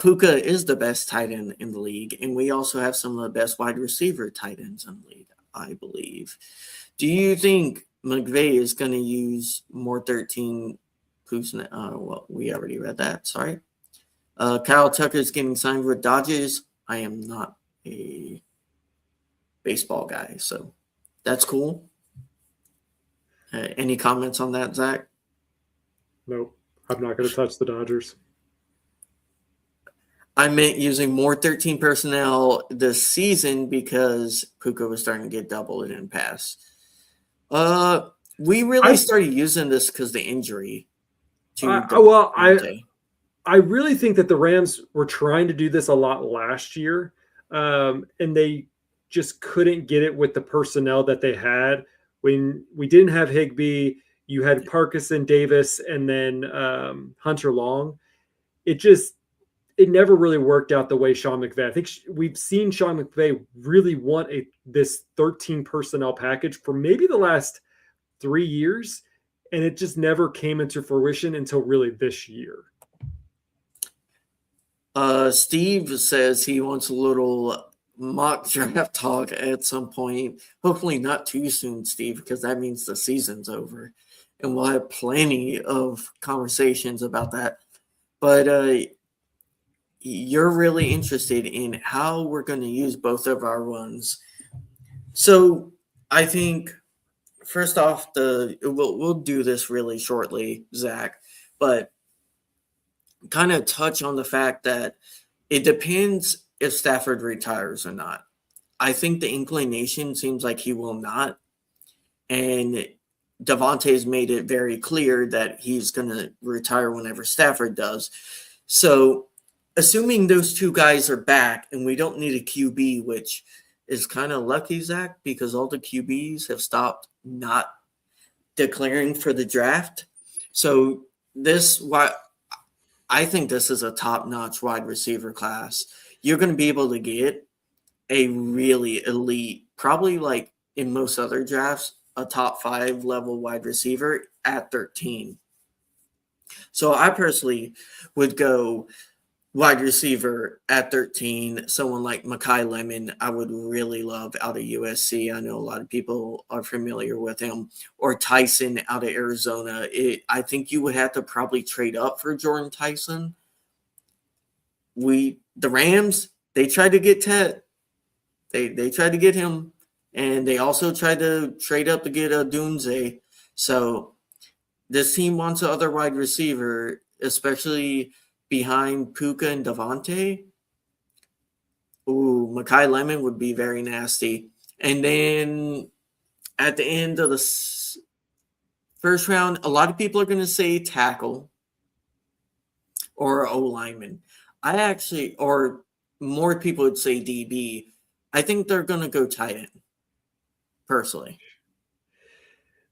Puka is the best tight end in the league, and we also have some of the best wide receiver tight ends in the league, I believe. Do you think McVay is going to use more 13 personnel? Well, we already read that. Sorry. Kyle Tucker is getting signed with Dodgers. I am not a baseball guy, so that's cool. Any comments on that, Zach? Nope. I'm not going to touch the Dodgers. I meant using more 13 personnel this season because Puka was starting to get doubled and pass. We really started using this because the injury. I really think that the Rams were trying to do this a lot last year, and they just couldn't get it with the personnel that they had. When we didn't have Higbee, you had Parkinson, Davis, and then Hunter Long. It never really worked out the way Sean McVay. I think we've seen Sean McVay really want this 13 personnel package for maybe the last 3 years, and it just never came into fruition until really this year. Steve says he wants a little mock draft talk at some point. Hopefully not too soon, Steve, because that means the season's over. And we'll have plenty of conversations about that. But you're really interested in how we're going to use both of our runs. So I think, first off, we'll do this really shortly, Zach, but kind of touch on the fact that it depends if Stafford retires or not. I think the inclination seems like he will not. And Devontae's made it very clear that he's going to retire whenever Stafford does. So, assuming those two guys are back and we don't need a QB, which is kind of lucky, Zach, because all the QBs have stopped not declaring for the draft. So, I think this is a top-notch wide receiver class. You're going to be able to get a really elite, probably like in most other drafts, a top 5 level wide receiver at 13. So I personally would go wide receiver at 13. Someone like Mekhi Lemon, I would really love out of USC. I know a lot of people are familiar with him. Or Tyson out of Arizona. I think you would have to probably trade up for Jordan Tyson. The Rams, they tried to get Ted. They tried to get him, and they also tried to trade up to get a Dunze. So this team wants another wide receiver, especially behind Puka and Devontae. Ooh, Mekhi Lemon would be very nasty. And then at the end of the first round, a lot of people are going to say tackle or O-lineman. Or more people would say DB. I think they're going to go tight end, personally.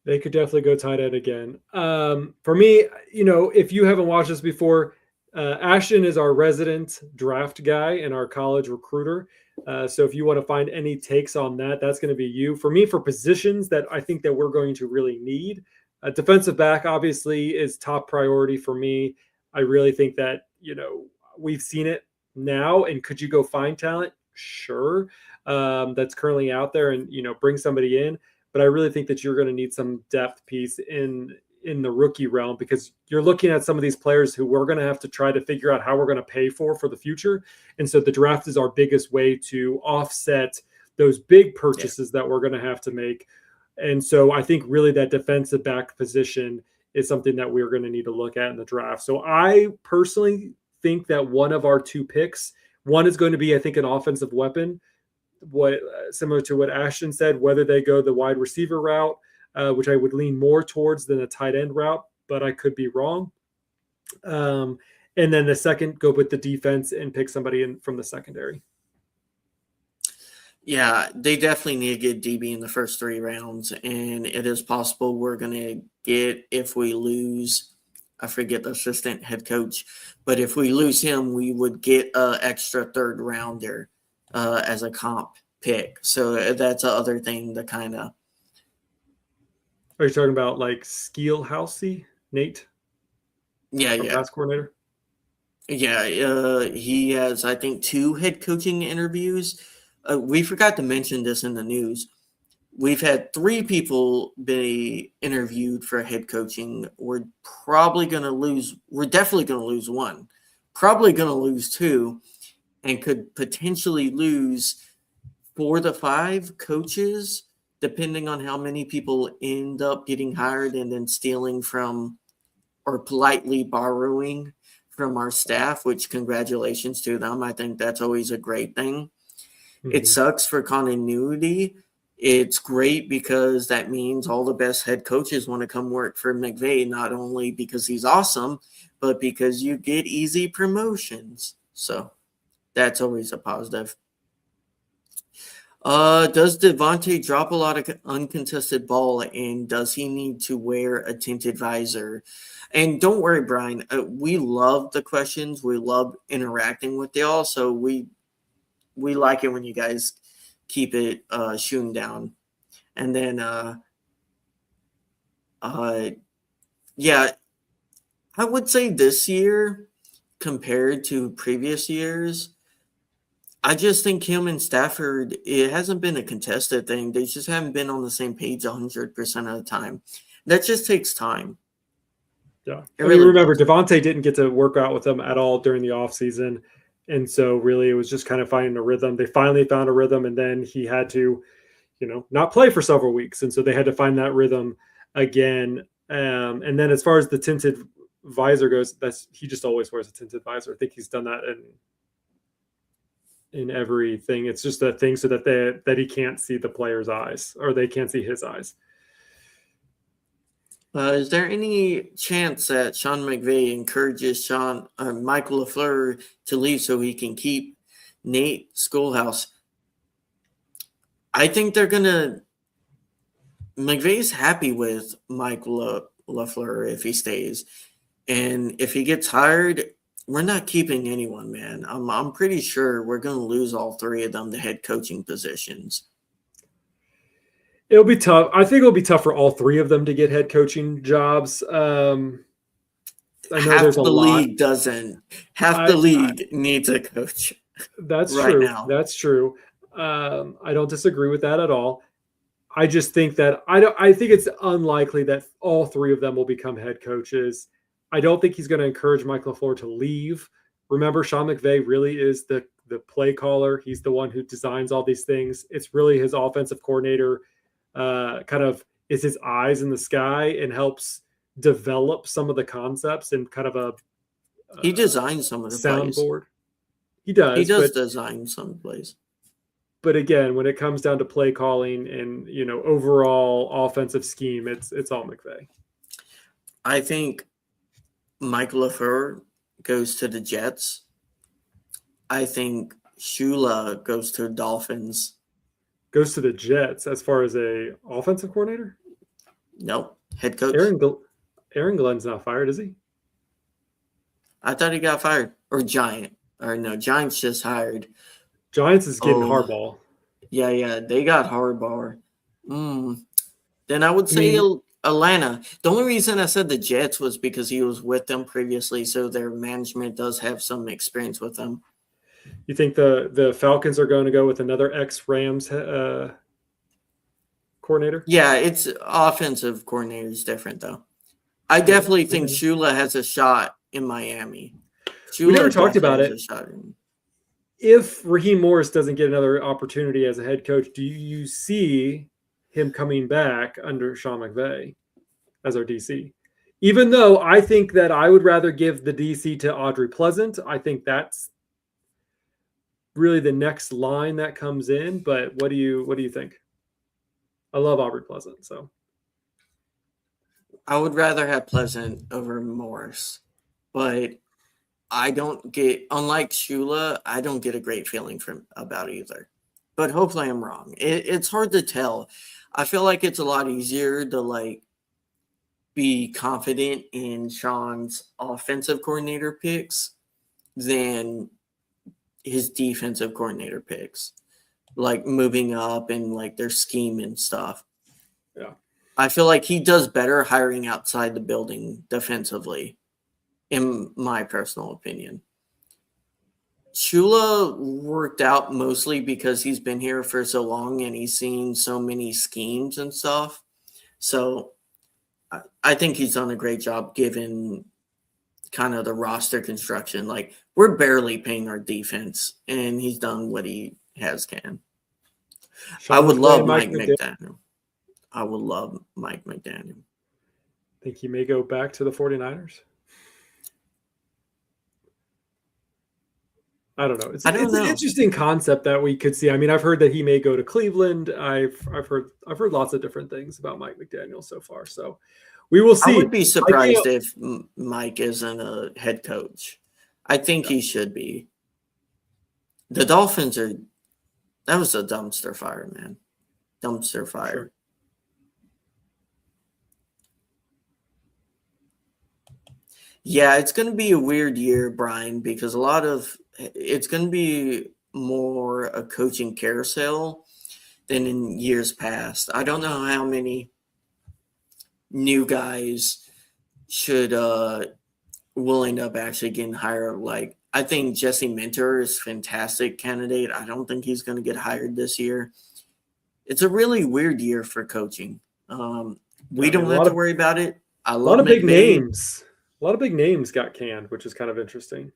They could definitely go tight end again. For me, if you haven't watched this before, Ashton is our resident draft guy and our college recruiter. So if you want to find any takes on that, that's going to be you. For me, for positions that I think that we're going to really need, defensive back obviously is top priority for me. I really think that, we've seen it now. And could you go find talent? Sure. That's currently out there and, bring somebody in. But I really think that you're going to need some depth piece in the rookie realm, because you're looking at some of these players who we're going to have to try to figure out how we're going to pay for the future. And so the draft is our biggest way to offset those big purchases that we're going to have to make. And so I think really that defensive back position is something that we're going to need to look at in the draft. So I personally think that one of our 2 picks, one is going to be, I think, an offensive weapon, similar to what Ashton said, whether they go the wide receiver route, which I would lean more towards than a tight end route, but I could be wrong. And then the second, go with the defense and pick somebody in from the secondary. Yeah, they definitely need to get DB in the first 3 rounds, and it is possible we're going to get, if we lose, I forget the assistant head coach, but if we lose him, we would get an extra 3rd rounder as a comp pick. So that's the other thing to kind of. Are you talking about like Skielhousey, Nate? Yeah. Pass coordinator? Yeah, he has, I think, 2 head coaching interviews. We forgot to mention this in the news. We've had 3 people be interviewed for head coaching. We're definitely going to lose 1, probably going to lose 2, and could potentially lose 4 to 5 coaches, depending on how many people end up getting hired and then stealing from or politely borrowing from our staff, which congratulations to them. I think that's always a great thing. Mm-hmm. It sucks for continuity. It's great because that means all the best head coaches want to come work for McVay, not only because he's awesome, but because you get easy promotions. So that's always a positive. Does Devontae drop a lot of uncontested ball, and does he need to wear a tinted visor? And don't worry, Brian. We love the questions. We love interacting with y'all. So we like it when you guys keep it shooting down. And then, yeah, I would say this year compared to previous years, I just think him and Stafford, it hasn't been a contested thing. They just haven't been on the same page 100% of the time. That just takes time. Yeah. Remember, Devontae didn't get to work out with them at all during the offseason. And so really it was just kind of finding a rhythm. They finally found a rhythm, and then he had to, not play for several weeks. And so they had to find that rhythm again. And then as far as the tinted visor goes, he just always wears a tinted visor. I think he's done that in everything. It's just a thing so that he can't see the player's eyes, or they can't see his eyes. Is there any chance that Sean McVay encourages Michael LaFleur to leave so he can keep Nate Schoolhouse? I think they're gonna. McVay's happy with Michael LaFleur if he stays, and if he gets hired, we're not keeping anyone, man. I'm pretty sure we're gonna lose all three of them to head coaching positions. It'll be tough. I think it'll be tough for all three of them to get head coaching jobs. I know Half there's a the lot. league doesn't. Half the league needs a coach. That's right true. now. That's true. I don't disagree with that at all. I just think that I think it's unlikely that all three of them will become head coaches. I don't think he's going to encourage Michael LaFleur to leave. Remember, Sean McVay really is the play caller. He's the one who designs all these things. It's really his offensive coordinator kind of is his eyes in the sky and helps develop some of the concepts and kind of he designs some of the soundboard. plays. He does design some plays. But again, when it comes down to play calling and overall offensive scheme, it's all McVay. I think Michael LaFleur goes to the Jets. I think Shula goes to the Dolphins. Goes to the Jets as far as a offensive coordinator? Nope. Head coach. Aaron Glenn's not fired, is he? I thought he got fired. Or Giant. Or no, Giants just hired. Giants is getting Harbaugh. Yeah. They got Harbaugh. Then I would say Atlanta. The only reason I said the Jets was because he was with them previously, so their management does have some experience with them. You think the Falcons are going to go with another ex-Rams coordinator? Yeah, it's offensive coordinator is different, though. I definitely think Shula has a shot in Miami. We never talked about it. If Raheem Morris doesn't get another opportunity as a head coach, do you see him coming back under Sean McVay as our DC? Even though I think that I would rather give the DC to Audrey Pleasant. I think that's really the next line that comes in. But what do you think? I love Aubrey Pleasant, so I would rather have Pleasant over Morris, but I don't get, unlike Shula, I don't get a great feeling about either. But hopefully I'm wrong. It's hard to tell. I feel like it's a lot easier to be confident in Sean's offensive coordinator picks than his defensive coordinator picks, moving up and their scheme and stuff. Yeah. I feel like he does better hiring outside the building defensively, in my personal opinion. Shula worked out mostly because he's been here for so long and he's seen so many schemes and stuff. So I think he's done a great job given kind of the roster construction. We're barely paying our defense, and he's done what he can. I would love Mike McDaniel. I would love Mike McDaniel. Think he may go back to the 49ers? I don't know. It's an interesting concept that we could see. I mean, I've heard that he may go to Cleveland. I've heard lots of different things about Mike McDaniel so far. So we will see. I would be surprised if Mike isn't a head coach. I think he should be. The Dolphins that was a dumpster fire, man. Dumpster fire. Sure. Yeah, it's going to be a weird year, Brian, because it's going to be more a coaching carousel than in years past. I don't know how many new guys will end up actually getting hired. I think Jesse Minter is a fantastic candidate. I don't think he's going to get hired this year. It's a really weird year for coaching. We don't have to worry about it. A lot of big names. A lot of big names got canned, which is kind of interesting.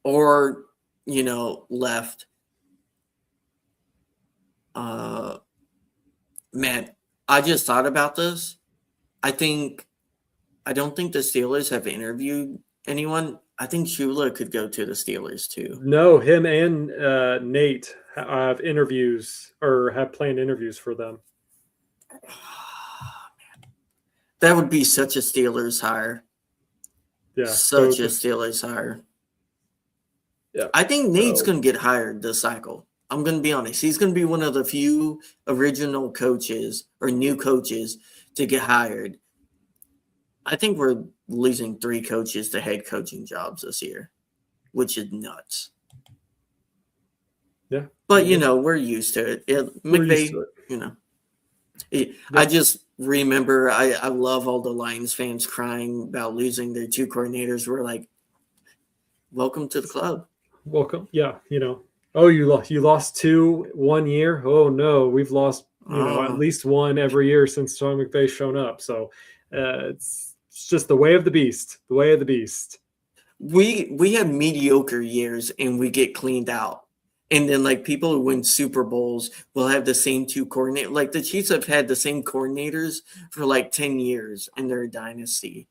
Or, left. Man, I just thought about this. I don't think the Steelers have interviewed Anyone? I think Shula could go to the Steelers too. No, him and Nate have interviews or have planned interviews for them. That would be such a Steelers hire. Yeah, Such a Steelers hire. Yeah, I think Nate's going to get hired this cycle. I'm going to be honest. He's going to be one of the few original coaches or new coaches to get hired. I think we're losing 3 coaches to head coaching jobs this year, which is nuts. Yeah. But, we're used to it. McVay, I just remember I love all the Lions fans crying about losing their 2 coordinators. We're like, welcome to the club. Welcome. Yeah. Oh, you lost 2 1 year. Oh no, we've lost, at least 1 every year since Sean McVay's shown up. So it's just the way of the beast, We have mediocre years and we get cleaned out. And then people who win Super Bowls will have the same 2 coordinators. Like the Chiefs have had the same coordinators for 10 years in their dynasty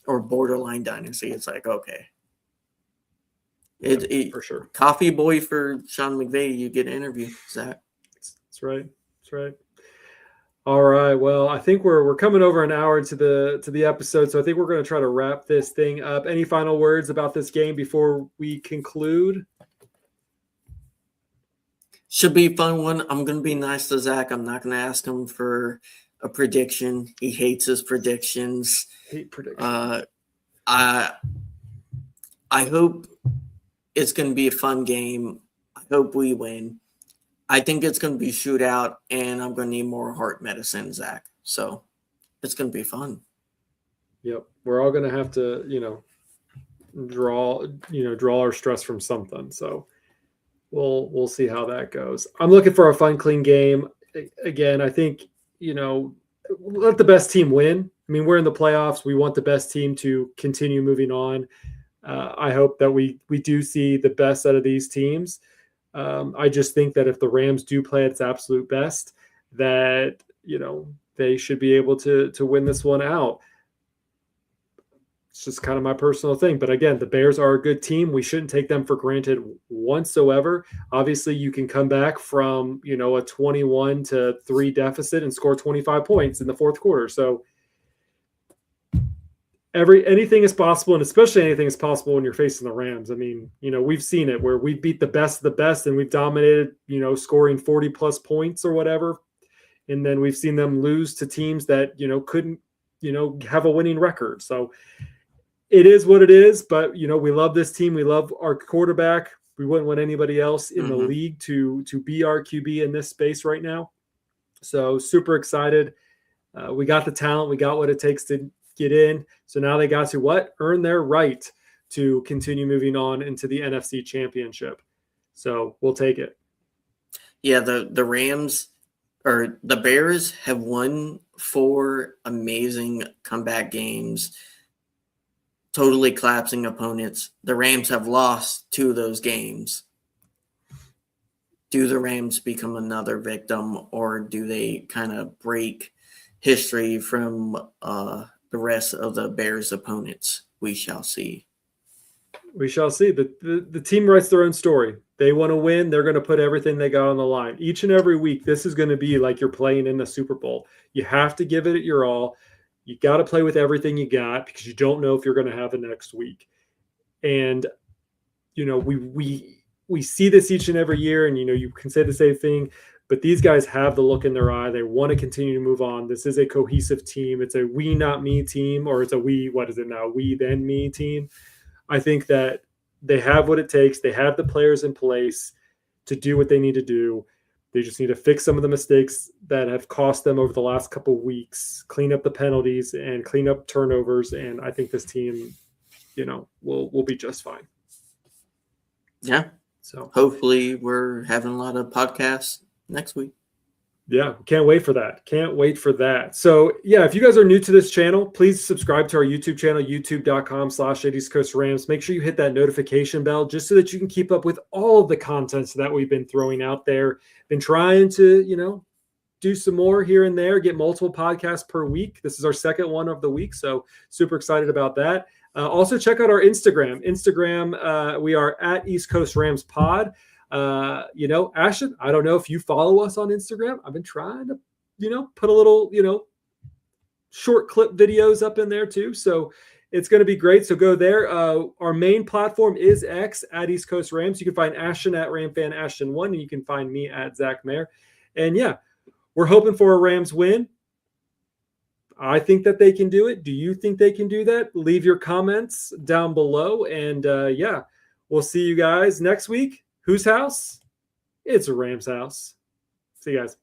or borderline dynasty. It's like, okay. For sure. Coffee boy for Sean McVay, you get an interview, Zach. That's right. All right. Well, I think we're coming over an hour into the episode, so I think we're going to try to wrap this thing up. Any final words about this game before we conclude? Should be a fun one. I'm going to be nice to Zach. I'm not going to ask him for a prediction. He hates his predictions. Hate predictions. I hope it's going to be a fun game. I hope we win. I think it's going to be a shootout, and I'm going to need more heart medicine, Zach. So it's going to be fun. Yep. We're all going to have to, draw our stress from something. So we'll see how that goes. I'm looking for a fun, clean game. Again, I think, let the best team win. I mean, we're in the playoffs. We want the best team to continue moving on. I hope that we do see the best out of these teams. I just think that if the Rams do play its absolute best, that, they should be able to win this one out. It's just kind of my personal thing. But again, the Bears are a good team. We shouldn't take them for granted whatsoever. Obviously, you can come back from, a 21-3 deficit and score 25 points in the fourth quarter. So anything is possible, and especially anything is possible when you're facing the Rams. I mean, we've seen it where we beat the best of the best and we've dominated, scoring 40 plus points or whatever. And then we've seen them lose to teams that, couldn't, have a winning record. So it is what it is, but we love this team. We love our quarterback. We wouldn't want anybody else in the league to be our QB in this space right now. So super excited. We got the talent. We got what it takes to get in. So now they got to earn their right to continue moving on into the NFC Championship. So we'll take it. Yeah, the Rams or the Bears have won 4 amazing comeback games, totally collapsing opponents. The Rams have lost 2 of those games. Do the Rams become another victim, or do they kind of break history from the rest of the Bears' opponents? We shall see. We shall see. The team writes their own story. They want to win. They're going to put everything they got on the line. Each and every week, this is going to be like you're playing in the Super Bowl. You have to give it your all. You got to play with everything you got because you don't know if you're going to have the next week. And, we see this each and every year, and, you can say the same thing, but these guys have the look in their eye. They want to continue to move on. This is a cohesive team. It's a we, not me team, or it's a we, what is it now? We, then me team. I think that they have what it takes. They have the players in place to do what they need to do. They just need to fix some of the mistakes that have cost them over the last couple of weeks, clean up the penalties and clean up turnovers. And I think this team, will be just fine. Yeah. So hopefully we're having a lot of podcasts next week. Yeah, can't wait for that. So yeah, if you guys are new to this channel, please subscribe to our YouTube channel, youtube.com/East Coast Rams. Make sure you hit that notification bell just so that you can keep up with all of the contents that we've been throwing out there. Been trying to, do some more here and there, get multiple podcasts per week. This is our second one of the week, so super excited about that. Also, check out our Instagram. We are at East Coast Rams Pod. Ashton, I don't know if you follow us on Instagram. I've been trying to, put a little, short clip videos up in there too. So it's going to be great. So go there. Our main platform is X at East Coast Rams. You can find Ashton at RamFanAshton1, and you can find me at Zac Mayer. And yeah, we're hoping for a Rams win. I think that they can do it. Do you think they can do that? Leave your comments down below. And we'll see you guys next week. Whose house? It's a Rams house. See you guys.